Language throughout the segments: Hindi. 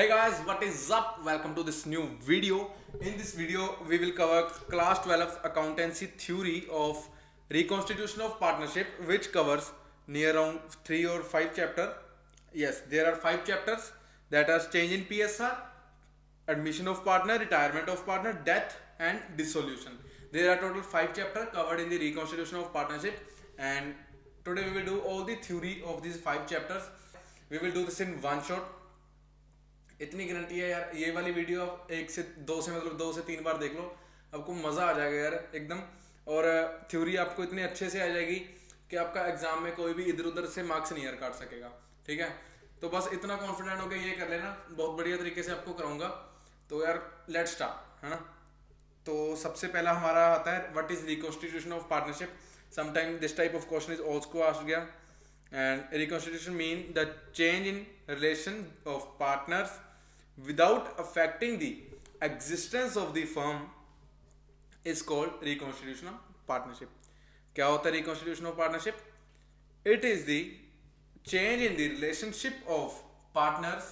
Hey guys, what is up? Welcome to this new video. In this video, we will cover class 12 accountancy theory of reconstitution of partnership, which covers near around 3 or 5 chapter. Yes, there are 5 chapters that are change in PSR, admission of partner, retirement of partner, death and dissolution. There are total 5 chapter covered in the reconstitution of partnership, and today we will do all the theory of these 5 chapters. We will do this in one shot. इतनी गारंटी है यार, ये वाली वीडियो आप एक से दो से मतलब 2 से 3 बार देख लो, आपको मज़ा आ जाएगा यार एकदम। और थ्योरी आपको इतनी अच्छे से आ जाएगी कि आपका एग्जाम में कोई भी इधर उधर से मार्क्स नहीं यार काट सकेगा। ठीक है, तो बस इतना कॉन्फिडेंट होकर ये कर लेना, बहुत बढ़िया तरीके से आपको कराऊंगा। तो यार लेट्स स्टार्ट, है ना। तो सबसे पहला हमारा आता है what is reconstitution of partnership. Sometime this type of question is also asked गया। And reconstitution mean the change in relation of partners without affecting the existence of the firm is called reconstitution of partnership. क्या होता है reconstitution of partnership? It is the change in the relationship of partners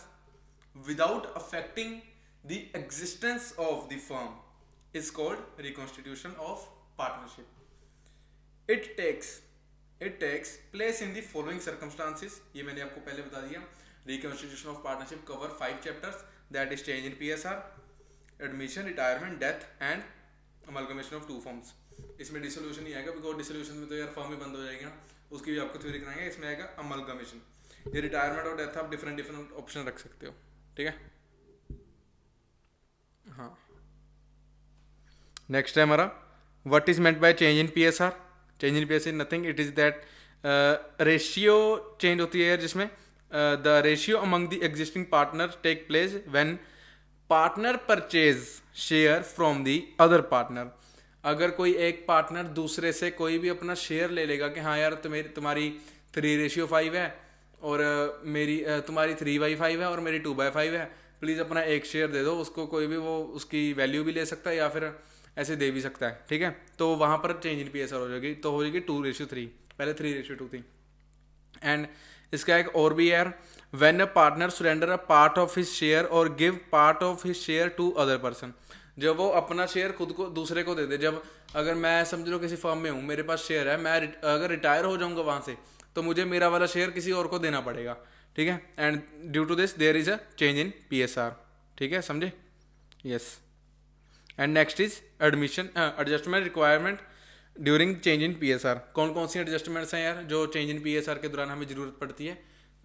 without affecting the existence of the firm is called reconstitution of partnership. It takes place in the following circumstances. ये मैंने आपको पहले बता दिया। Reconstitution of partnership cover 5 chapters, that is change in PSR, admission, retirement, death and amalgamation of two firms. इसमें डिसोल्यूशन नहीं आएगा, बिकॉज डिसोल्यूशन में तो यार फर्म ही बंद हो जाएगा, उसकी भी आपको थ्योरी कराएंगे। इसमें आएगा अमलगमेशन। ये रिटायरमेंट और डेथ आप डिफरेंट ऑप्शन रख सकते हो। ठीक है, हाँ। नेक्स्ट है हमारा what is meant by change in PSR। Change in PSR nothing, it is that ratio change होती है यार, जिसमें the ratio among the existing partners take place when partner purchase share from the other partner. अगर कोई एक पार्टनर दूसरे से कोई भी अपना शेयर ले लेगा कि हाँ यार तुम्हारी 3:5 है और मेरी तुम्हारी 3/5 है और मेरी 2/5 है, प्लीज़ अपना एक शेयर दे दो उसको। कोई भी वो उसकी वैल्यू भी ले सकता है या फिर ऐसे दे भी सकता है। ठीक है, तो वहाँ पर चेंज इन PSR हो जाएगी, तो हो जाएगी 2:3, पहले 3:2 थी। एंड इसका एक और भी है, when a partner surrender a part of his share और give part of his share to other person. जब वो अपना शेयर खुद को दूसरे को दे दे, जब अगर मैं समझ लो किसी फर्म में हूँ, मेरे पास शेयर है, मैं अगर रिटायर हो जाऊंगा वहाँ से, तो मुझे मेरा वाला शेयर किसी और को देना पड़ेगा। ठीक है, and due to this there is a change in PSR। ठीक है, समझे? Yes. And next is admission adjustment requirement during change in PSR। कौन कौन सी एडजस्टमेंट्स हैं यार जो चेंज इन PSR के दौरान हमें ज़रूरत पड़ती है?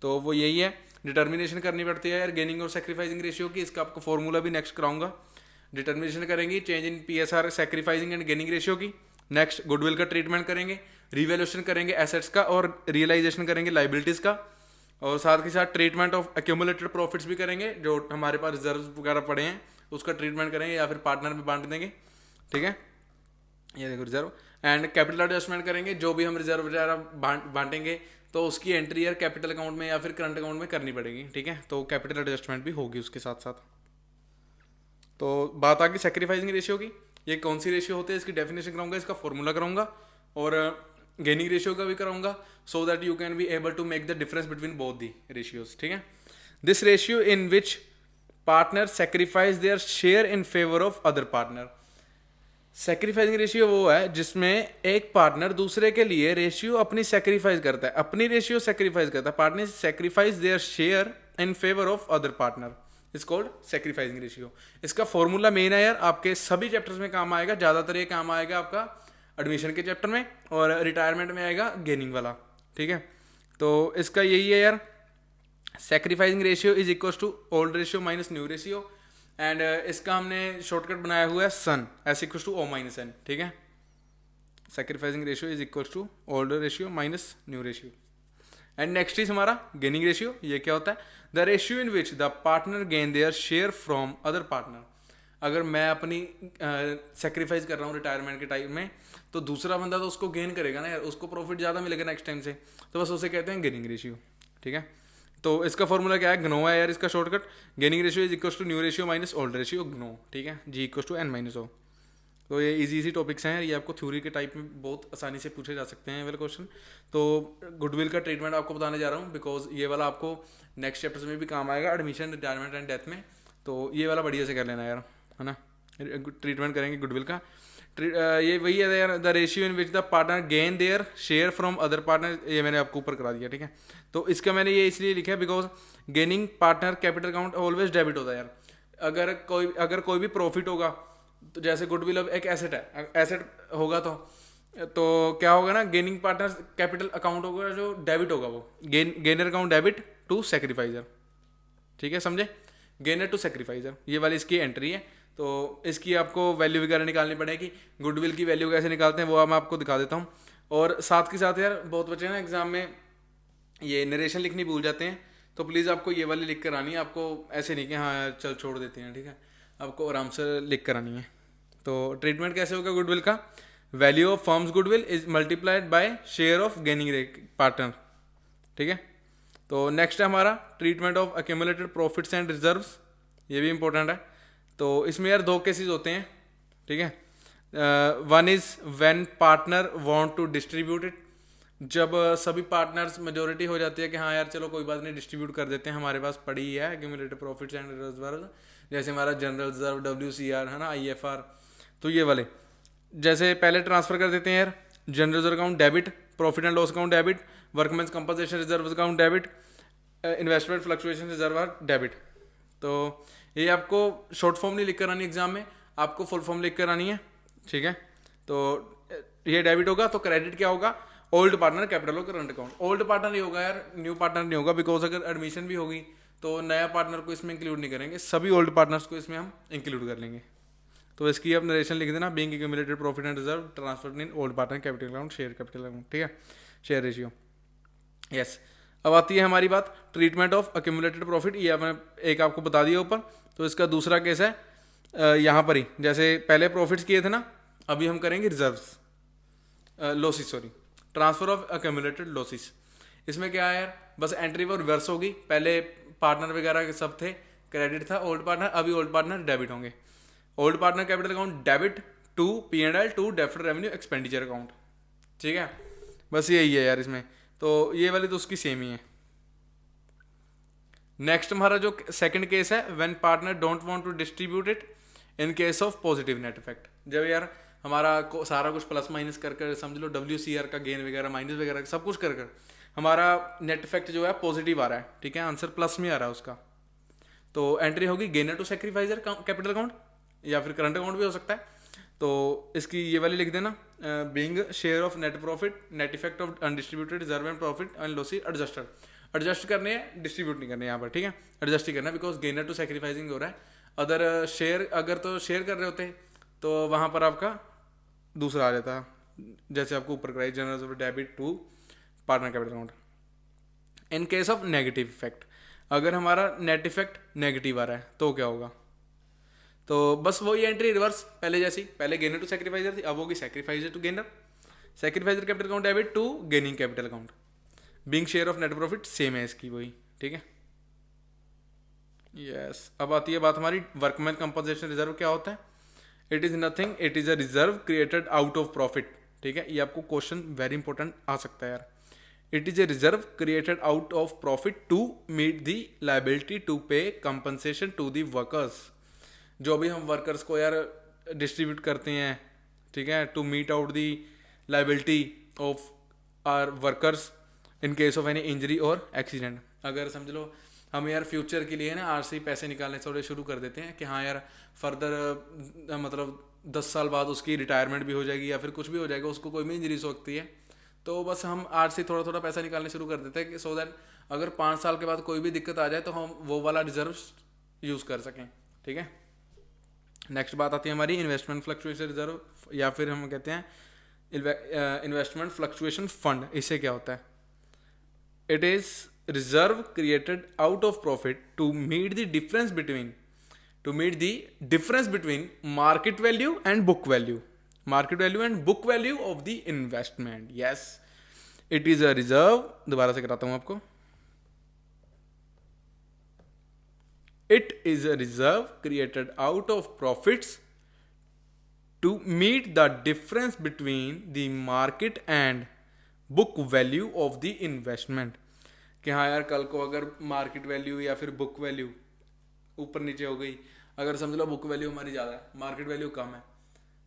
तो वो यही है, डिटर्मिनेशन करनी पड़ती है यार गेनिंग और सेक्रीफाइसिंग रेशियो की। इसका आपको फॉर्मूला भी नेक्स्ट कराऊंगा। डिटर्मिनेशन करेंगे change in PSR sacrificing and gaining ratio की। नेक्स्ट गुडविल का ट्रीटमेंट करेंगे, रिवैल्यूएशन करेंगे एसेट्स का और रियलाइजेशन करेंगे लाइबिलिटीज़ का, और साथ के साथ ट्रीटमेंट ऑफ एक्यूमुलेटेड प्रॉफिट्स भी करेंगे। जो हमारे पास रिजर्व वगैरह पड़े हैं उसका ट्रीटमेंट करेंगे या फिर पार्टनर में बांट देंगे। ठीक है, ये देखो रिजर्व। एंड कैपिटल एडजस्टमेंट करेंगे, जो भी हम रिजर्व वगैरह बांटेंगे तो उसकी एंट्री यार कैपिटल अकाउंट में या फिर करंट अकाउंट में करनी पड़ेगी। ठीक है, तो कैपिटल एडजस्टमेंट भी होगी उसके साथ साथ। तो बात आ गई सेक्रीफाइसिंग रेशियो की। ये कौन सी रेशियो होती है, इसकी डेफिनेशन कराऊंगा, इसका फॉर्मूला कराऊंगा और गेनिंग रेशियो का भी कराऊंगा, so that you can be able to make the difference between both the ratios. ठीक है, this ratio in which partner sacrifice their share in favour of other partner. Sacrificing ratio वो है जिसमें एक पार्टनर दूसरे के लिए रेशियो अपनी सेक्रीफाइस करता है, अपनी रेशियो सेक्रीफाइस करता है। Partner sacrifice their share in favour of other partner is called sacrificing ratio. इसका फॉर्मूला मेन है यार, आपके सभी चैप्टर्स में काम आएगा। ज़्यादातर ये काम आएगा आपका एडमिशन के चैप्टर में और रिटायरमेंट में आएगा गेनिंग वाला। ठीक है, तो इसका यही है यार, sacrificing ratio is equal to old ratio minus new ratio. And इसका हमने शॉर्टकट बनाया हुआ है सन, एस इक्वल टू O-N। ठीक है, sacrificing ratio is equal to old ratio minus new ratio. And next is हमारा गेनिंग रेशियो। ये क्या होता है? The ratio in which the partner gain their share from other partner. अगर मैं अपनी सेक्रीफाइस कर रहा हूँ रिटायरमेंट के टाइम में, तो दूसरा बंदा तो उसको गेन करेगा ना यार, उसको प्रॉफिट ज़्यादा मिलेगा नेक्स्ट टाइम से, तो बस उसे कहते हैं गेनिंग रेशियो। ठीक है, तो इसका फॉर्मूला क्या है? ग्नो है यार इसका shortcut. Gaining ratio is equal to new ratio minus old ratio ग्नो। ठीक है, G इक्वल टू N-O। तो ये इजी टॉपिक्स हैं, ये आपको थ्योरी के टाइप में बहुत आसानी से पूछे जा सकते हैं वाले क्वेश्चन। तो गुडविल का ट्रीटमेंट आपको बताने जा रहा हूँ, बिकॉज ये वाला आपको नेक्स्ट चैप्टर्स में भी काम आएगा, एडमिशन, रिटायरमेंट एंड डेथ में। तो ये वाला बढ़िया से कर लेना यार, है ना। ट्रीटमेंट करेंगे गुडविल का। ये वही है यार, the ratio in which the partner gain their share from other partner, ये मैंने आपको ऊपर करा दिया, ठीक है। तो इसका मैंने ये इसलिए लिखा है because gaining partner capital account always debit होता है यार। अगर कोई भी प्रॉफिट होगा, तो जैसे गुडविल अब एक एसेट है, एसेट होगा तो क्या होगा ना, गेनिंग पार्टनर कैपिटल अकाउंट होगा जो डेबिट होगा, वो gainer account debit to sacrificer, ठीक है, समझे। गेनर टू सेक्रीफाइजर, ये वाली इसकी एंट्री है। तो इसकी आपको वैल्यू वगैरह निकालनी पड़ेगी। गुडविल की वैल्यू कैसे निकालते हैं वो मैं आपको दिखा देता हूँ। और साथ के साथ यार बहुत बच्चे ना एग्जाम में ये नरेशन लिखनी भूल जाते हैं, तो प्लीज़ आपको ये वाली लिख कर आनी है। आपको ऐसे नहीं कि हाँ यार चल छोड़ देते हैं, ठीक है, आपको आराम से लिख कर आनी है। तो ट्रीटमेंट कैसे होगा गुडविल का, value of firms goodwill is multiplied by share of gaining partner, ठीक है। तो नेक्स्ट है हमारा treatment of accumulated profits and reserves, ये भी इंपॉर्टेंट है। तो इसमें यार दो केसेस होते हैं, ठीक है। One is when partner want to distribute it, जब सभी पार्टनर्स मेजोरिटी हो जाती है कि हाँ यार चलो कोई बात नहीं, डिस्ट्रीब्यूट कर देते हैं, हमारे पास पड़ी है एक्यूमुलेटेड प्रॉफिट्स एंड रिजर्व, जैसे हमारा जनरल रिजर्व, WCR है ना, IFR। तो ये वाले जैसे पहले ट्रांसफर कर देते हैं यार, general reserve account debit, profit and loss account debit, workmen's compensation reserve account debit, investment fluctuation reserve आर डेबिट। तो ये आपको शॉर्ट फॉर्म नहीं लिख कर आनी एग्जाम में, आपको फुल फॉर्म लिख कर आनी है, ठीक है। तो ये डेबिट होगा तो क्रेडिट क्या होगा, ओल्ड पार्टनर कैपिटल और करंट अकाउंट। ओल्ड पार्टनर नहीं होगा यार, न्यू पार्टनर नहीं होगा, बिकॉज अगर एडमिशन भी होगी तो नया पार्टनर को इसमें इंक्लूड नहीं करेंगे, सभी ओल्ड पार्टनर्स को इसमें हम इंक्लूड कर लेंगे। तो इसकी आप नरेशन लिख देना, being accumulated profit and reserve transferred in old partner capital account share capital account, ठीक है, शेयर रेशियो, यस। अब आती है हमारी बात ट्रीटमेंट ऑफ एक्यूमुलेटेड प्रॉफिट, ये मैंने एक आपको बता दिया ऊपर। तो इसका दूसरा केस है यहाँ पर ही, जैसे पहले प्रॉफिट्स किए थे ना, अभी हम करेंगे reserves, losses, sorry, transfer of accumulated losses. इसमें क्या है यार, बस एंट्री वो रिवर्स होगी, पहले पार्टनर वगैरह के सब थे, क्रेडिट था, ओल्ड पार्टनर, अभी ओल्ड पार्टनर डेबिट होंगे। Old partner capital account debit to P&L to deferred revenue expenditure account, ठीक है, बस यही है यार इसमें। तो ये वाली तो उसकी सेम ही है। नेक्स्ट हमारा जो सेकंड केस है, when partner don't want to distribute it in case of positive net effect, जब यार हमारा सारा कुछ प्लस माइनस कर समझ लो, WCR का गेन वगैरह माइनस वगैरह सब कुछ कर हमारा नेट इफेक्ट जो है पॉजिटिव आ रहा है, ठीक है, आंसर प्लस में आ रहा है उसका। तो एंट्री होगी gainer to sacrificer capital account, या फिर करंट अकाउंट भी हो सकता है। तो इसकी ये वाली लिख देना, being share of net profit, net effect of undistributed reserve and profit and loss adjusted, adjust करने हैं, डिस्ट्रीब्यूट नहीं करने यहाँ पर, ठीक है, एडजस्ट ही करना है, बिकॉज गेनर टू सेक्रीफाइसिंग हो रहा है। अदर शेयर अगर तो शेयर कर रहे होते तो वहाँ पर आपका दूसरा आ जाता, जैसे आपको ऊपर कराई, journal debit to partner capital account. In case of negative effect, अगर हमारा नेट इफेक्ट नेगेटिव आ रहा है तो क्या होगा, तो बस वही एंट्री रिवर्स पहले जैसी, पहले गेनर टू सेक्रीफाइजर थी, अब होगी sacrificer to gainer, sacrificer capital account debit to gaining capital account, being share of net profit same है इसकी वही, ठीक है, यस। अब आती है बात हमारी वर्कमैन कंपनसेशन रिजर्व क्या होता है। It is nothing, it is a reserve created out of profit, ठीक है, ये आपको क्वेश्चन वेरी इंपॉर्टेंट आ सकता है यार। It is a reserve created out of profit to meet the liability to pay compensation to the workers, जो भी हम वर्कर्स को यार डिस्ट्रीब्यूट करते हैं, ठीक है, to meet out the liability of our workers in case of any injury और एक्सीडेंट। अगर समझ लो हम यार फ्यूचर के लिए ना आज से ही पैसे निकालने थोड़े शुरू कर देते हैं कि हाँ यार फर्दर मतलब 10 साल बाद उसकी रिटायरमेंट भी हो जाएगी या फिर कुछ भी हो जाएगा, उसको कोई भी इंजरीज हो सकती है, तो बस हम आज से थोड़ा थोड़ा पैसा निकालने शुरू कर देते हैं कि सो दैट अगर 5 साल के बाद कोई भी दिक्कत आ जाए तो हम वो वाला रिजर्व यूज़ कर सकें, ठीक है। नेक्स्ट बात आती है हमारी इन्वेस्टमेंट फ्लक्चुएशन रिजर्व, या फिर हम कहते हैं इन्वेस्टमेंट फ्लक्चुएशन फंड। इससे क्या होता है, it is reserve created out of profit to meet the difference between market value and book value, and book value of the investment, yes. It is a reserve, दोबारा से कराता हूं आपको, it is a reserve created out of profits to meet the difference between the market and book value of the investment. कि हाँ यार, कल को अगर मार्केट वैल्यू या फिर बुक वैल्यू ऊपर नीचे हो गई, अगर समझ लो बुक वैल्यू हमारी ज़्यादा है, मार्केट वैल्यू कम है,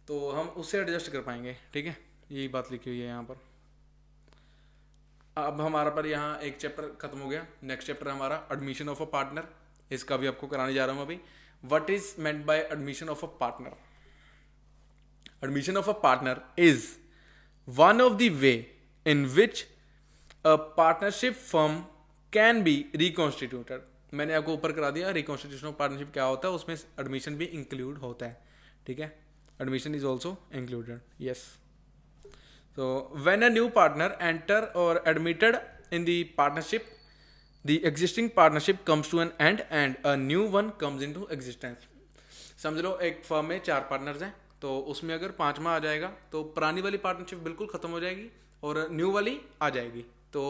तो हम उससे एडजस्ट कर पाएंगे। ठीक है, यही बात लिखी हुई है यहाँ पर। अब हमारा पर यहाँ एक चैप्टर खत्म हो गया। नेक्स्ट चैप्टर हमारा एडमिशन ऑफ अ पार्टनर, इसका भी आपको कराने जा रहा हूँ अभी। What is meant by admission of a partner? Admission of a partner is one of the way in which a partnership firm can be reconstituted. मैंने आपको ऊपर करा दिया रिकॉन्स्टिट्यूशन ऑफ पार्टनरशिप क्या होता है, उसमें एडमिशन भी इंक्लूड होता है। ठीक है, admission is also included. Yes, so when a new partner enter or admitted in the partnership, the existing partnership comes to an end and a new one comes into existence। समझ लो एक फर्म में 4 पार्टनर्स हैं, तो उसमें अगर 5वां आ जाएगा तो पुरानी वाली पार्टनरशिप बिल्कुल खत्म हो जाएगी और न्यू वाली आ जाएगी। तो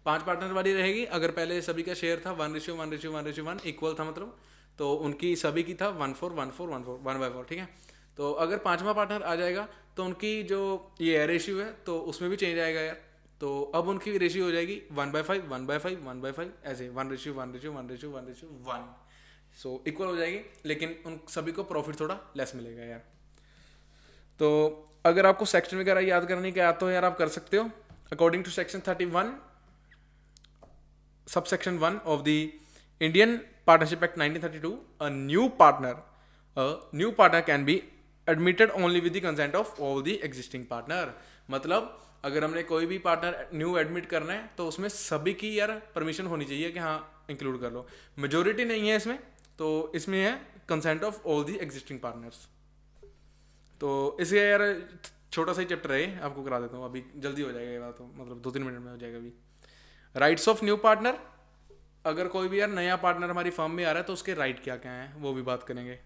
5 पार्टनर वाली रहेगी। अगर पहले सभी का शेयर था 1:1:1:1 इक्वल था, मतलब तो उनकी सभी की था 1:4:1:4:1:4 1/4। ठीक है, तो अगर 5वां पार्टनर आ जाएगा तो उनकी जो ये रेशियो है तो उसमें भी चेंज आएगा यार। तो अब उनकी रेशियो हो जाएगी 1/5 1/5 1/5, ऐसे 1:1:1:1:1। सो इक्वल हो जाएगी, लेकिन उन सभी को प्रॉफिट थोड़ा लेस मिलेगा यार। तो अगर आपको सेक्शन वगैरह याद करने के आता हो यार, आप कर सकते हो। According to section 31 subsection 1 of the Indian partnership act 1932, a new partner can be admitted only with the consent of all the existing partner। मतलब अगर हमने कोई भी पार्टनर न्यू एडमिट करना है तो उसमें सभी की यार परमिशन होनी चाहिए कि हाँ इंक्लूड कर लो। मेजोरिटी नहीं है इसमें, तो इसमें है consent of all the existing partners. तो इसलिए यार छोटा सा ही चैप्टर है, आपको करा देता हूँ अभी, जल्दी हो जाएगा ये बात, तो मतलब 2-3 मिनट में हो जाएगा अभी। राइट्स ऑफ न्यू पार्टनर, अगर कोई भी यार नया पार्टनर हमारी फर्म में आ रहा है तो उसके राइट क्या क्या हैं वो भी बात करेंगे।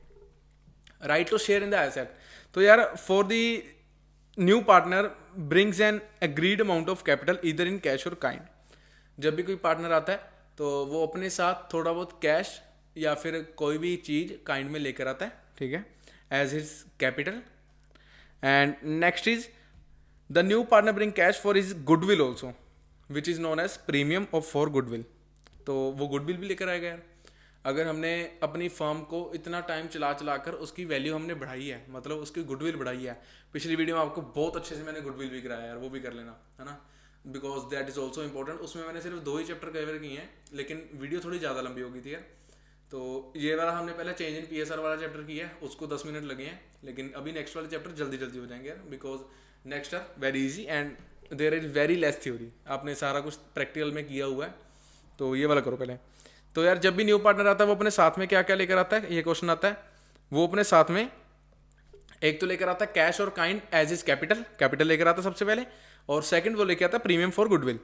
Right to share in the asset, तो यार for the new partner brings an agreed amount of capital either in cash और काइंड। जब भी कोई पार्टनर आता है तो वो अपने साथ थोड़ा बहुत कैश या फिर कोई भी चीज़ काइंड में लेकर आता है। ठीक है, as his capital. And next is the new partner bring cash for his goodwill also, which is known as premium of for goodwill. तो वो गुडविल भी लेकर आएगा यार। अगर हमने अपनी फर्म को इतना टाइम चला कर उसकी वैल्यू हमने बढ़ाई है, मतलब उसकी गुडविल बढ़ाई है। पिछली वीडियो में आपको बहुत अच्छे से मैंने गुडविल भी कराया यार, वो भी कर लेना, है ना, because that is also important. उसमें मैंने सिर्फ 2 ही चैप्टर कवर किए हैं, लेकिन वीडियो थोड़ी ज़्यादा लंबी हो गई थी यार। तो ये वाला हमने पहले चेंज इन PSR वाला चैप्टर किया है, उसको 10 मिनट लगे हैं, लेकिन अभी नेक्स्ट वाले चैप्टर जल्दी जल्दी हो जाएंगे यार, because next are very easy and there is very less theory. आपने सारा कुछ प्रैक्टिकल में किया हुआ है, तो ये वाला करो पहले। तो यार जब भी न्यू पार्टनर आता है वो अपने साथ में क्या क्या लेकर आता है, ये क्वेश्चन आता है। वो अपने साथ में एक तो लेकर आता है कैश और काइंड एज इज कैपिटल लेकर आता है सबसे पहले, और सेकंड वो लेकर आता है प्रीमियम फॉर गुडविल।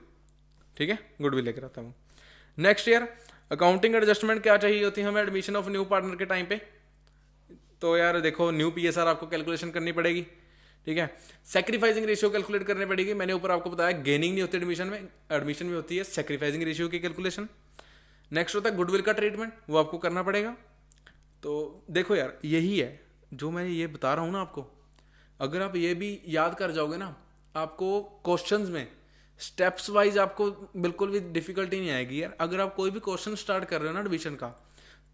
ठीक है, गुडविल लेकर आता है वो। नेक्स्ट ईयर अकाउंटिंग एडजस्टमेंट क्या चाहिए होती है हमें एडमिशन ऑफ न्यू पार्टनर के टाइम पे। तो यार देखो न्यू PSR आपको कैलकुलेशन करनी पड़ेगी। ठीक है, सेक्रीफाइसिंग रेशियो कैलकुलेट करनी पड़ेगी। मैंने ऊपर आपको बताया गेनिंग नहीं होती एडमिशन में होती है सेक्रीफाइसिंग रेशियो की कैलकुलेशन। नेक्स्ट होता है गुडविल का ट्रीटमेंट, वो आपको करना पड़ेगा। तो देखो यार यही है जो मैं ये बता रहा हूँ ना आपको, अगर आप ये भी याद कर जाओगे ना, आपको क्वेश्चंस में स्टेप्स वाइज आपको बिल्कुल भी डिफिकल्टी नहीं आएगी यार। अगर आप कोई भी क्वेश्चन स्टार्ट कर रहे हो ना एडमिशन का,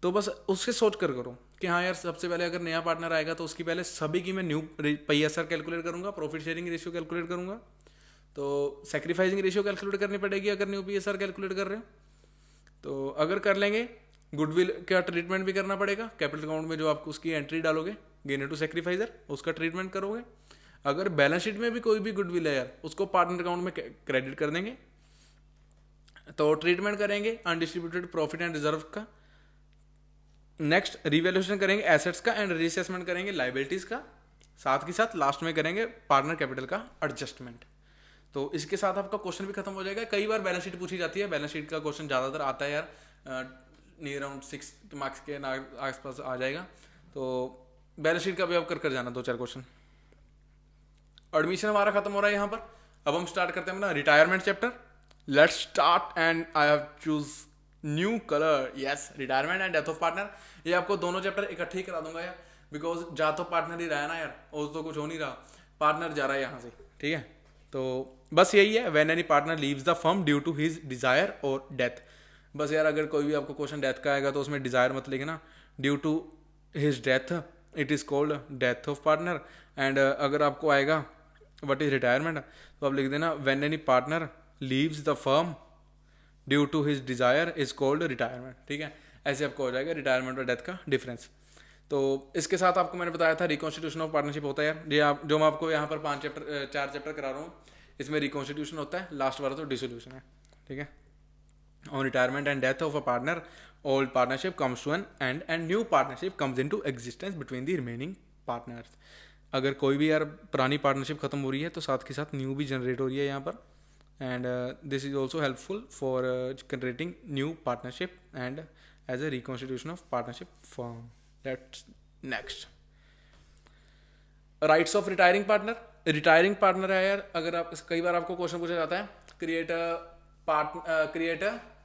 तो बस उससे सोच कर करो कि हाँ यार सबसे पहले अगर नया पार्टनर आएगा तो उसकी पहले सभी की मैं न्यू PSR कैलकुलेट करूंगा, प्रॉफिट शेयरिंग रेशियो कैलकुलेट करूंगा, तो सेक्रीफाइसिंग रेशियो कैलकुलेट करनी पड़ेगी अगर न्यू PSR कैलकुलेट कर रहे हो। तो अगर कर लेंगे गुडविल का ट्रीटमेंट भी करना पड़ेगा, कैपिटल अकाउंट में जो आपको उसकी एंट्री डालोगे गेनर टू सेक्रीफाइजर, उसका ट्रीटमेंट करोगे। अगर बैलेंस शीट में भी कोई भी गुडविल है यार, उसको पार्टनर अकाउंट में क्रेडिट कर देंगे। तो ट्रीटमेंट करेंगे अनडिस्ट्रीब्यूटेड प्रॉफिट एंड रिजर्व का। नेक्स्ट रिवैल्यूएशन करेंगे एसेट्स का एंड रीअसेसमेंट करेंगे लाइबिलिटीज का। साथ के साथ लास्ट में करेंगे पार्टनर कैपिटल का एडजस्टमेंट। तो इसके साथ आपका क्वेश्चन भी खत्म हो जाएगा। कई बार बैलेंस शीट पूछी जाती है, बैलेंस शीट का क्वेश्चन ज़्यादातर आता है यार, नियर अराउंड 6 मार्क्स के आसपास आ जाएगा। तो बैलेंस शीट का भी आप कर जाना 2-4 क्वेश्चन। एडमिशन हमारा खत्म हो रहा है यहाँ पर। अब हम स्टार्ट करते हैं अपना retirement chapter. Let's start and I have choose new colour. Yes, retirement and death of partner. ये आपको दोनों चैप्टर इकट्ठे ही करा दूंगा यार। बिकॉज जा तो पार्टनर ही रहा है ना यार, और तो कुछ हो नहीं रहा, पार्टनर जा रहा है यहाँ से, ठीक है। तो बस यही है, when any partner leaves the firm due to his desire और डेथ। बस यार अगर कोई भी आपको क्वेश्चन डेथ का आएगा तो उसमें डिजायर मत लिखना, due to his death it is called death of partner. And अगर आपको आएगा व्हाट इज रिटायरमेंट, तो आप लिख देना when any partner leaves the firm due to his desire is called retirement, ठीक है। ऐसे आपको हो जाएगा रिटायरमेंट और डेथ का डिफरेंस। तो इसके साथ आपको मैंने बताया था रिकॉन्स्टिट्यूशन ऑफ पार्टनरशिप होता है यार, ये आप जो मैं आपको यहाँ पर 4 चैप्टर करा रहा हूँ, इसमें रिकॉन्स्टिट्यूशन होता है, लास्ट वाला तो डिसोल्यूशन है, ठीक है। On retirement and death of a partner old partnership comes to an end and new partnership comes into existence between the remaining partners. अगर कोई भी यार पुरानी पार्टनरशिप खत्म हो रही है तो साथ के साथ न्यू भी जनरेट हो रही है यहाँ पर, and this is also helpful for generating new partnership and as a reconstitution of partnership firm. That's next. Rights of retiring partner, retiring partner है यार, अगर आप कई बार आपको क्वेश्चन पूछा जाता है create a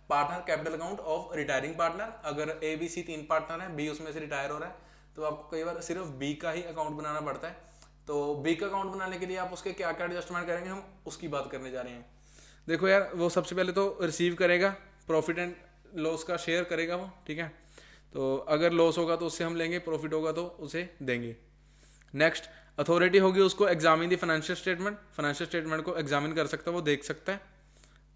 partner capital account of retiring partner. अगर ए बी सी 3 पार्टनर है, बी उसमें से रिटायर हो रहा है, तो आपको कई बार सिर्फ बी का ही अकाउंट बनाना पड़ता है। तो बी का अकाउंट बनाने के लिए आप उसके क्या क्या एडजस्टमेंट करेंगे, हम उसकी बात करने जा रहे हैं। देखो यार वो सबसे पहले तो रिसीव करेगा, प्रॉफिट एंड लॉस का शेयर करेगा वो, ठीक है। तो अगर लॉस होगा तो उससे हम लेंगे, प्रॉफिट होगा तो उसे देंगे। नेक्स्ट, अथॉरिटी होगी उसको examine the financial statement, financial statement को एग्जामिन कर सकता है, वो देख सकता है।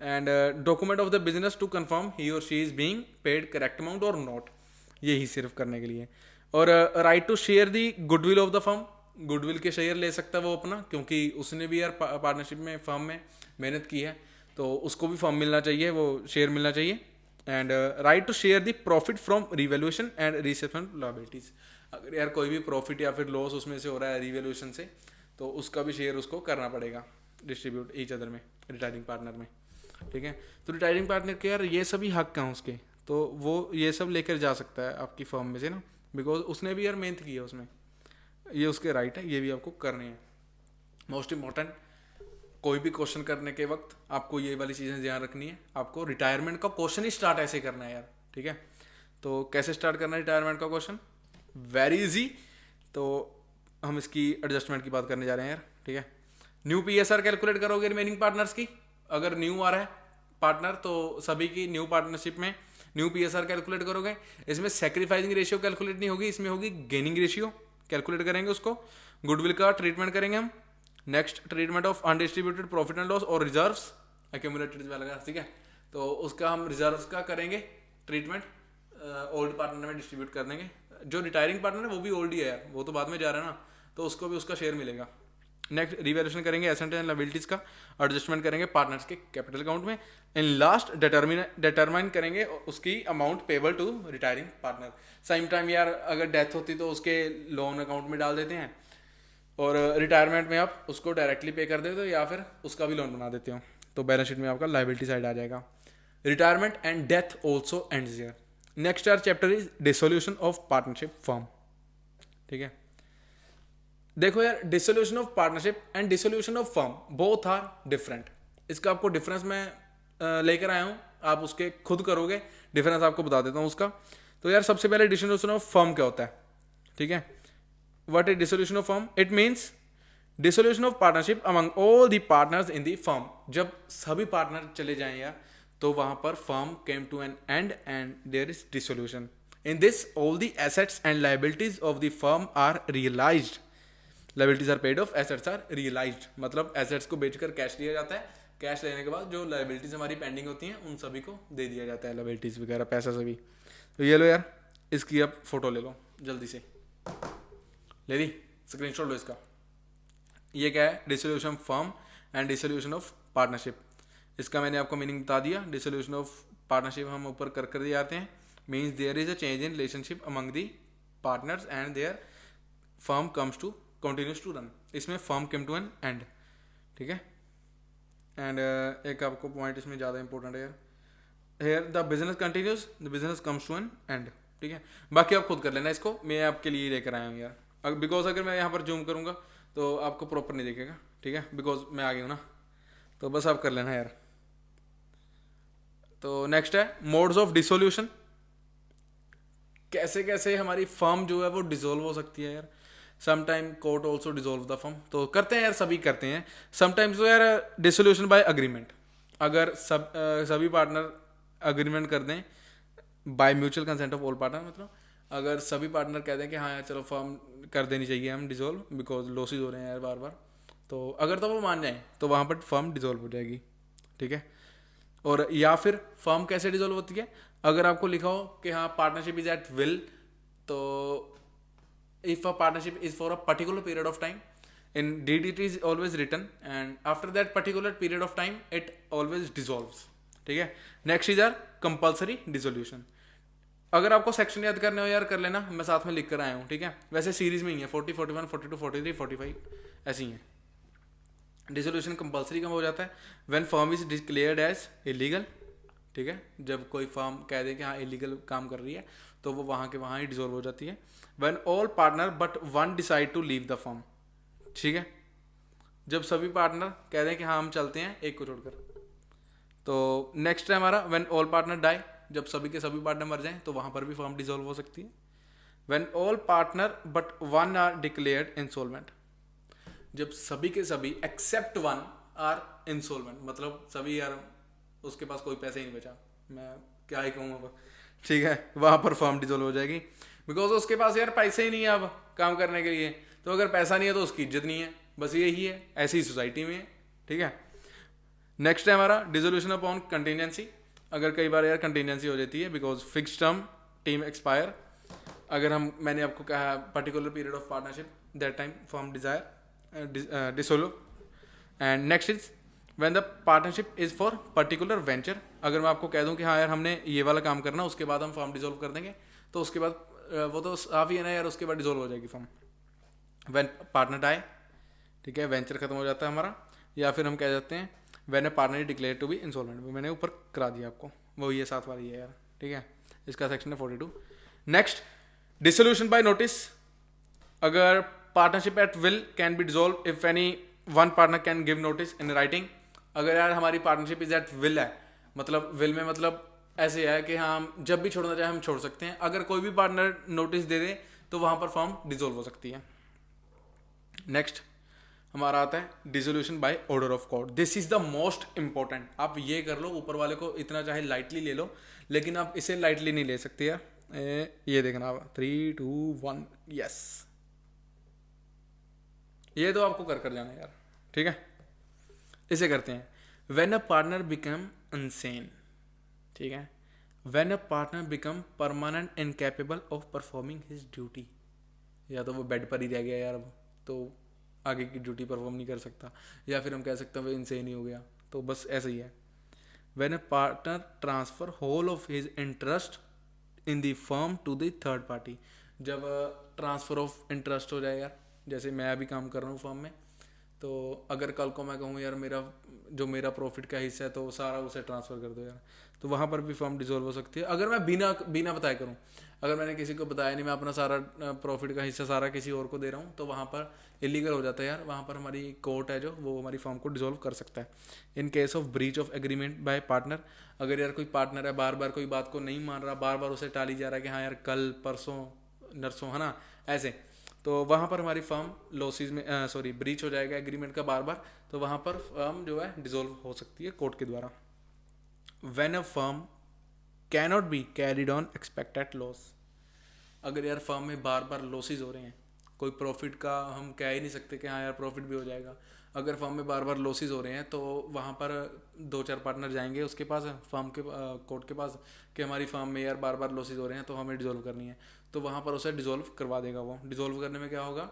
And document of the business to confirm he और she is being paid correct amount और नॉट, यही सिर्फ करने के लिए। और right to share the goodwill of the firm, goodwill के शेयर ले सकता है वो अपना, क्योंकि उसने भी यार पार्टनरशिप में फर्म में मेहनत की है, तो उसको भी फर्म मिलना चाहिए, वो शेयर मिलना चाहिए। And right to share the profit from revaluation and reception liabilities, अगर यार कोई भी प्रॉफिट या फिर लॉस उसमें से हो रहा है रिवैल्यूएशन से, तो उसका भी शेयर उसको करना पड़ेगा, डिस्ट्रीब्यूट ईच अदर में, रिटायरिंग पार्टनर में, ठीक है। तो रिटायरिंग पार्टनर के यार ये सभी हक हैं उसके, तो वो ये सब लेकर जा सकता है आपकी फर्म में से ना, बिकॉज उसने भी यार मेहनत की है उसमें, ये उसके राइट है, ये भी आपको करने हैं। मोस्ट इंपॉर्टेंट, कोई भी क्वेश्चन करने के वक्त आपको ये वाली चीज़ें ध्यान रखनी है, आपको रिटायरमेंट का क्वेश्चन ही स्टार्ट ऐसे करना है यार, ठीक है। तो कैसे स्टार्ट करना है रिटायरमेंट का क्वेश्चन, वेरी इजी। तो हम इसकी एडजस्टमेंट की बात करने जा रहे हैं यार, ठीक है। न्यू पीएसआर कैलकुलेट करोगे रिमेनिंग पार्टनर्स की, अगर न्यू आ रहा है पार्टनर तो सभी की न्यू पार्टनरशिप में न्यू पीएसआर कैलकुलेट करोगे। इसमें सैक्रिफाइसिंग रेशियो कैलकुलेट नहीं होगी, इसमें होगी गेनिंग रेशियो कैलकुलेट करेंगे उसको। गुडविल का ट्रीटमेंट करेंगे हम। Next, treatment of undistributed profit and loss और रिजर्व्स एक्यूमुलेटेड वाला, ठीक है। तो उसका हम रिजर्व्स का करेंगे ट्रीटमेंट, ओल्ड पार्टनर में डिस्ट्रीब्यूट कर देंगे। जो रिटायरिंग पार्टनर है वो भी ओल्ड ही है यार, वो तो बाद में जा रहा है ना, तो उसको भी उसका शेयर मिलेगा। नेक्स्ट, रिवैल्यूएशन करेंगे एसेट एंड लायबिलिटीज का, एडजस्टमेंट करेंगे पार्टनर्स के कैपिटल अकाउंट में। इन लास्ट, डिटरमाइन करेंगे उसकी amount payable to retiring partner. Same time यार अगर डेथ होती तो उसके लोन अकाउंट में डाल देते हैं, और रिटायरमेंट में आप उसको डायरेक्टली पे कर देते हो या फिर उसका भी लोन बना देते हो, तो बैलेंस शीट में आपका लायबिलिटी साइड आ जाएगा। Retirement and death also ends here. Next our chapter is dissolution of partnership firm, ठीक है। देखो यार, dissolution of partnership and dissolution of firm both are different. इसका आपको डिफरेंस मैं लेकर आया हूँ, आप उसके खुद करोगे, डिफरेंस आपको बता देता हूँ उसका। तो यार सबसे पहले डिसोल्यूशन ऑफ फर्म क्या होता है, ठीक है। What is dissolution of firm, it means dissolution of partnership among all the partners in the firm. जब सभी पार्टनर चले जाएं यार, तो वहां पर firm came to an end and there is dissolution. In this all the assets and liabilities of the firm are realised, liabilities are paid off, assets are realised, मतलब एसेट्स को बेचकर कैश लिया जाता है, कैश लेने के बाद जो लायबिलिटीज हमारी पेंडिंग होती हैं उन सभी को दे दिया जाता है, लायबिलिटीज वगैरह पैसा सभी। तो ये लो यार, इसकी अब फोटो ले लो जल्दी से, ले ली, स्क्रीनशॉट लो इसका। ये क्या है, dissolution firm and dissolution of partnership. इसका मैंने आपको मीनिंग बता दिया। डिसोल्यूशन ऑफ पार्टनरशिप हम ऊपर कर दिए जाते हैं, means there is a change in relationship among the partners and their firm comes to continues to run. इसमें firm came to an end, ठीक है। एंड एक आपको पॉइंट इसमें ज़्यादा इंपॉर्टेंट है यार, here the business continues, the business comes to an end, ठीक है। बाकी आप खुद कर लेना इसको, मैं आपके लिए लेकर आया हूँ यार, बिकॉज अगर मैं यहाँ पर जूम करूँगा तो आपको प्रॉपर नहीं दिखेगा, ठीक है, बिकॉज मैं आ गया हूँ ना, तो बस आप कर लेना यार। तो नेक्स्ट है मोड्स ऑफ डिसोल्यूशन। कैसे कैसे हमारी फर्म जो है वो डिसॉल्व हो सकती है यार। Sometime court also dissolve the firm, तो करते हैं यार, सभी करते हैं। समटाइम्स तो यार डिसोल्यूशन बाय अग्रीमेंट, अगर सभी पार्टनर अग्रीमेंट कर दें by mutual consent of all partner, मतलब अगर सभी पार्टनर कह दें कि हाँ यार चलो फर्म कर देनी चाहिए हम डिसॉल्व बिकॉज लॉसेज हो रहे हैं यार बार बार, तो अगर तो वो मान जाए तो वहाँ पर फर्म डिसॉल्व हो जाएगी, ठीक है। और या फिर फर्म कैसे डिसॉल्व होती है, अगर आपको लिखा हो कि हाँ पार्टनरशिप इज एट विल, तो if a partnership is for a particular period of time, in deed it is always written and after that particular period of time it always dissolves, ठीक है। Next is our compulsory dissolution. अगर आपको सेक्शन याद करने हो यार कर लेना, मैं साथ में लिख कर आया हूँ, ठीक है। वैसे सीरीज में ही है 40, 41, 42, 43, 45 ऐसी हैं। डिसोल्यूशन कंपल्सरी कब हो जाता है, when firm is declared as illegal, ठीक है। जब कोई फर्म कह दे कि हाँ इलीगल काम कर रही है तो वो वहाँ के वहाँ ही डिसॉल्व हो जाती है। When all partner but one decide to leave the firm, ठीक है। जब सभी पार्टनर कह दें कि हाँ हम चलते हैं एक को छोड़कर। तो नेक्स्ट है हमारा व्हेन ऑल पार्टनर डाई, जब सभी के सभी पार्टनर मर जाएं तो वहाँ पर भी फर्म डिसॉल्व हो सकती है। When all partner but one are declared insolvent, जब सभी के सभी एक्सेप्ट वन आर इंसॉल्वेंट, मतलब सभी यार उसके पास कोई पैसे ही नहीं बचा, मैं क्या ही कहूँ अब, ठीक है। वहाँ पर फर्म डिसॉल्व हो जाएगी बिकॉज उसके पास यार पैसे ही नहीं है अब काम करने के लिए, तो अगर पैसा नहीं है तो उसकी इज्जत नहीं है, बस यही है, ऐसी सोसाइटी में है, ठीक है। नेक्स्ट है हमारा डिसोल्यूशन अपॉन कंटीजेंसी। अगर कई बार यार कंटीजेंसी हो जाती है because fix term team expire, अगर हम मैंने आपको कहा particular period of partnership that time firm desire dissolve. And next is when the partnership is for particular venture, अगर मैं आपको कह दूं कि हाँ यार हमने ये वाला काम करना उसके बाद हम फर्म डिसॉल्व कर देंगे, तो उसके बाद वो तो साफ ही है ना यार, उसके बाद डिसॉल्व हो जाएगी फर्म। व्हेन पार्टनर डाई, ठीक है, वेंचर खत्म हो जाता है हमारा। या फिर हम कह जाते हैं when a partner declare to be insolvent, वो मैंने ऊपर करा दिया आपको, वो ये साथ वाली है यार, ठीक है। इसका सेक्शन है 42। नेक्स्ट डिसोल्यूशन बाय नोटिस, अगर partnership at will can be dissolve if any one partner can give notice in writing. अगर यार हमारी पार्टनरशिप इज एट विल है, मतलब विल में मतलब ऐसे है कि हाँ हम जब भी छोड़ना चाहे हम छोड़ सकते हैं, अगर कोई भी पार्टनर नोटिस दे दे तो वहां पर फर्म डिसॉल्व हो सकती है। नेक्स्ट हमारा आता है dissolution by order of court. This is the most important, आप ये कर लो, ऊपर वाले को इतना चाहे लाइटली ले लो लेकिन आप इसे लाइटली नहीं ले सकते यार। ये देखना आप 3, 2, 1 यस, ये तो आपको कर कर जाना यार, ठीक है। इसे करते हैं when a partner become unseen, ठीक है। When a partner become permanent incapable of performing his duty, या तो वो बेड पर ही रह गया यार अब तो आगे की ड्यूटी परफॉर्म नहीं कर सकता, या फिर हम कह सकते हैं वो इनसेन ही हो गया, तो बस ऐसा ही है। When a partner transfer whole of his interest in the firm to the third party, जब ट्रांसफर ऑफ इंटरेस्ट हो जाए यार, जैसे मैं अभी काम कर रहा हूँ फर्म में, तो अगर कल को मैं कहूँ यार मेरा प्रॉफिट का हिस्सा है तो सारा उसे ट्रांसफ़र कर दो यार, तो वहाँ पर भी फर्म डिसॉल्व हो सकती है। अगर मैं बिना बताए करूँ, अगर मैंने किसी को बताया नहीं, मैं अपना सारा प्रॉफिट का हिस्सा सारा किसी और को दे रहा हूँ, तो वहाँ पर इलीगल हो जाता है यार, वहाँ पर हमारी कोर्ट है जो वो हमारी फर्म को डिसॉल्व कर सकता है। इन case of breach of agreement bye partner, अगर यार कोई पार्टनर है बार बार कोई बात को नहीं मान रहा, बार बार उसे टाली जा रहा है कि हाँ यार कल परसों नरसों है ना ऐसे, तो वहाँ पर हमारी फर्म लॉसेज में ब्रीच हो जाएगा एग्रीमेंट का बार बार, तो वहाँ पर फर्म जो है डिसॉल्व हो सकती है कोर्ट के द्वारा। When a firm cannot be carried on expected loss, अगर यार फर्म में बार बार लॉसेज हो रहे हैं, कोई प्रॉफिट का हम कह ही नहीं सकते कि हाँ यार प्रॉफिट भी हो जाएगा, अगर फर्म में बार बार लॉसेज हो रहे हैं तो वहाँ पर 2-4 पार्टनर जाएंगे उसके पास फर्म के कोर्ट के पास कि हमारी फर्म में यार बार बार लॉसेज हो रहे हैं तो हमें डिसॉल्व करनी है, तो वहाँ पर उसे डिसॉल्व करवा देगा। वो डिसॉल्व करने में क्या होगा,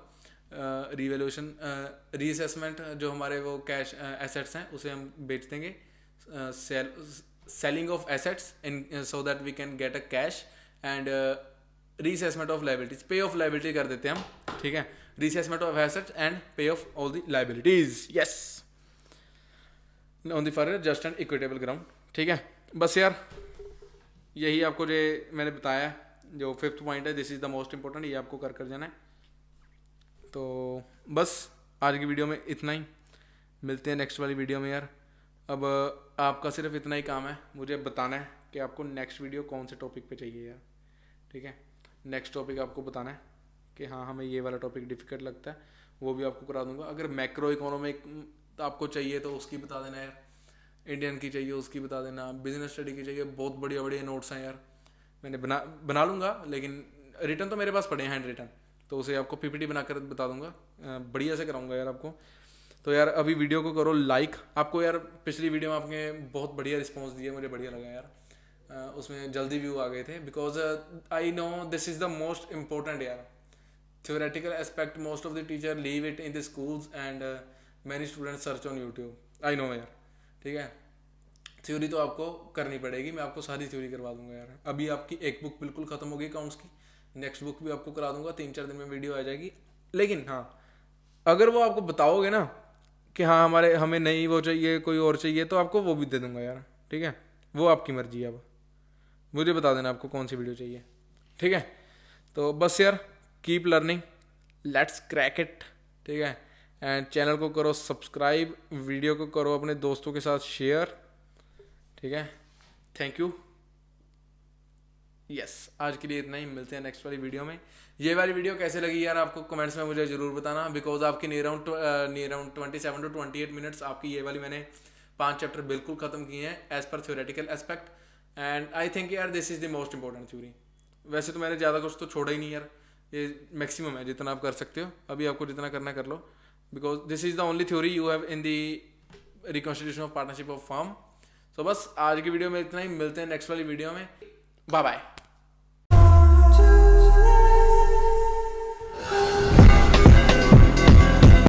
रिवैल्यूएशन रीअसेसमेंट, जो हमारे वो कैश एसेट्स हैं उसे हम बेच देंगे, selling of assets in so that we can get a cash, and reassessment of liabilities, pay off liability कर देते हैं हम, ठीक है। Reassessment of assets and pay off all the liabilities, yes, on the for just and equitable ground, ठीक है। बस यार यही आपको जो मैंने बताया, जो 5th पॉइंट है, this is the most important, ये आपको कर जाना है। तो बस आज की वीडियो में इतना ही, मिलते हैं नेक्स्ट वाली वीडियो में यार। अब आपका सिर्फ इतना ही काम है, मुझे बताना है कि आपको नेक्स्ट वीडियो कौन से टॉपिक पे चाहिए यार, ठीक है। नेक्स्ट टॉपिक आपको बताना है कि हाँ हमें ये वाला टॉपिक डिफिकल्ट लगता है, वो भी आपको करा दूंगा। अगर मैक्रो इकोनॉमिक आपको चाहिए तो उसकी बता देना यार, इंडियन की चाहिए उसकी बता देना, बिजनेस स्टडी की चाहिए, बहुत बढ़िया बढ़िया नोट्स हैं यार, मैंने बना लूँगा, लेकिन रिटर्न तो मेरे पास पड़े हैं हैंड रिटर्न, तो उसे आपको पीपीटी बनाकर बता दूंगा, बढ़िया से कराऊंगा यार आपको। तो यार अभी वीडियो को करो लाइक। आपको यार पिछली वीडियो में आपने बहुत बढ़िया रिस्पॉन्स दिया, मुझे बढ़िया लगा यार, उसमें जल्दी व्यू आ गए थे, because I know this is the most important यार। theoretical aspect most of the teacher leave it in the schools and many students search on YouTube, I know यार, ठीक है। थ्योरी तो आपको करनी पड़ेगी, मैं आपको सारी थ्योरी करवा दूंगा यार। अभी आपकी एक बुक बिल्कुल खत्म हो गई अकाउंट्स की, नेक्स्ट बुक भी आपको करा दूंगा, 3-4 दिन में वीडियो आ जाएगी। लेकिन हाँ, अगर वो आपको बताओगे ना कि हाँ हमें नहीं वो चाहिए कोई और चाहिए, तो आपको वो भी दे दूंगा यार, ठीक है। वो आपकी मर्जी है, अब मुझे बता देना आपको कौन सी वीडियो चाहिए, ठीक है। तो बस यार keep learning, let's crack it, ठीक है। एंड चैनल को करो सब्सक्राइब, वीडियो को करो अपने दोस्तों के साथ शेयर, ठीक है। Thank you. यस, आज के लिए इतना ही, मिलते हैं नेक्स्ट वाली वीडियो में। ये वाली वीडियो कैसे लगी यार आपको कमेंट्स में मुझे ज़रूर बताना, बिकॉज आपकी नियर अराउंड 27 to 28 मिनट्स आपकी ये वाली मैंने 5 चैप्टर बिल्कुल ख़त्म किए हैं as per theoretical aspect, and I think यार this is the most important theory. वैसे तो मैंने ज़्यादा कुछ तो छोड़ा ही नहीं यार, ये मैक्सिमम है जितना आप कर सकते हो, अभी आपको जितना करना कर लो, because this is the only theory you have in the reconstitution of partnership of firm. So बस आज की वीडियो में इतना ही, मिलते हैं नेक्स्ट वाली वीडियो में, बाय बाय।